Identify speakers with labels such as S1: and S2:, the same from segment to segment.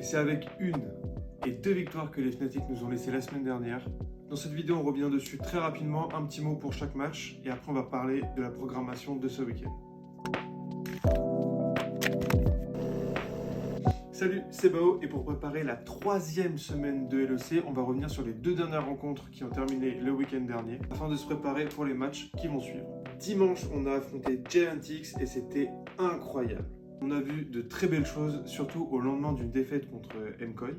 S1: c'est avec une et deux victoires que les Fnatic nous ont laissé la semaine dernière. Dans cette vidéo, on revient dessus très rapidement, un petit mot pour chaque match, et après on va parler de la programmation de ce week-end. Salut, c'est Bao, et pour préparer la troisième semaine de LEC, on va revenir sur les deux dernières rencontres qui ont terminé le week-end dernier, afin de se préparer pour les matchs qui vont suivre. Dimanche, on a affronté Giantix et c'était incroyable. On a vu de très belles choses, surtout au lendemain d'une défaite contre MKOI.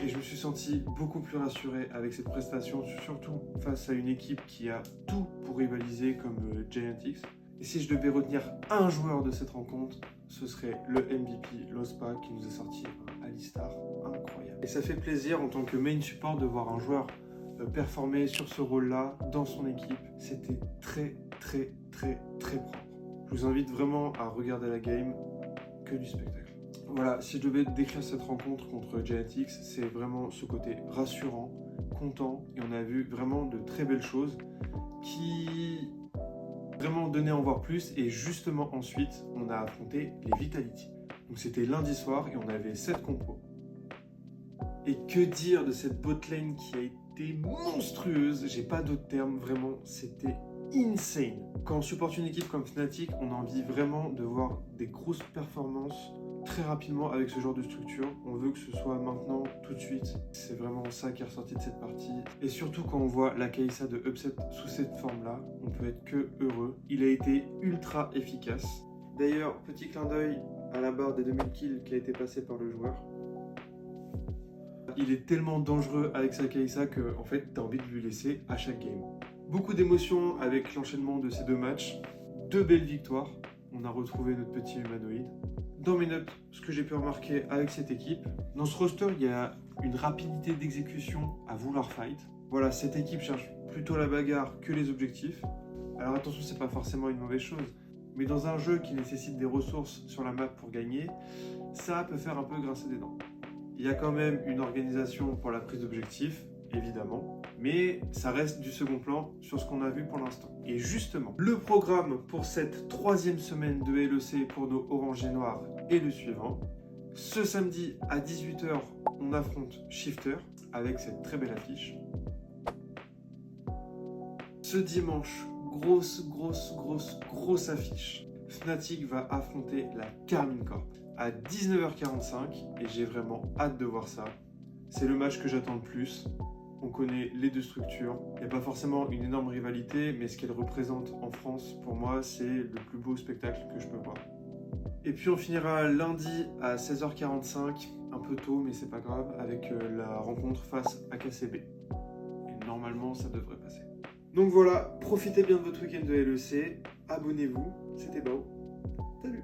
S1: Et je me suis senti beaucoup plus rassuré avec cette prestation, surtout face à une équipe qui a tout pour rivaliser comme Giantix. Et si je devais retenir un joueur de cette rencontre, ce serait le MVP, Lospa, qui nous a sorti un Alistar incroyable. Et ça fait plaisir en tant que main support de voir un joueur performer sur ce rôle-là dans son équipe. C'était très propre. Je vous invite vraiment à regarder la game, que du spectacle. Voilà, si je devais décrire cette rencontre contre Giantix, c'est vraiment ce côté rassurant, content, et on a vu vraiment de très belles choses qui vraiment donnaient à en voir plus. Et justement ensuite, on a affronté les Vitality. Donc c'était lundi soir et on avait 7 compos. Et que dire de cette botlane qui a été monstrueuse, j'ai pas d'autres termes, vraiment, c'était insane. Quand on supporte une équipe comme Fnatic, on a envie vraiment de voir des grosses performances très rapidement avec ce genre de structure. On veut que ce soit maintenant, tout de suite. C'est vraiment ça qui est ressorti de cette partie. Et surtout quand on voit la Kai'Sa de Upset sous cette forme-là, on peut être que heureux. Il a été ultra efficace. D'ailleurs, petit clin d'œil à la barre des 2000 kills qui a été passée par le joueur. Il est tellement dangereux avec sa Kai'Sa que en fait, tu as envie de lui laisser à chaque game. Beaucoup d'émotions avec l'enchaînement de ces deux matchs. Deux belles victoires. On a retrouvé notre petit humanoïde. Dans mes notes, ce que j'ai pu remarquer avec cette équipe, dans ce roster, il y a une rapidité d'exécution à vouloir fight. Voilà, cette équipe cherche plutôt la bagarre que les objectifs. Alors attention, c'est pas forcément une mauvaise chose, mais dans un jeu qui nécessite des ressources sur la map pour gagner, ça peut faire un peu grincer des dents. Il y a quand même une organisation pour la prise d'objectifs, évidemment, mais ça reste du second plan sur ce qu'on a vu pour l'instant. Et justement, le programme pour cette troisième semaine de LEC pour nos orange et noirs est le suivant. Ce samedi à 18 h, on affronte Shifter avec cette très belle affiche. Ce dimanche, grosse affiche. Fnatic va affronter la Karmine Corp à 19h45 et j'ai vraiment hâte de voir ça. C'est le match que j'attends le plus. On connaît les deux structures. Il n'y a pas forcément une énorme rivalité, mais ce qu'elle représente en France, pour moi, c'est le plus beau spectacle que je peux voir. Et puis on finira lundi à 16h45, un peu tôt, mais c'est pas grave, avec la rencontre face à KCB. Et normalement, ça devrait passer. Donc voilà, profitez bien de votre week-end de LEC, abonnez-vous, c'était Bao. Salut!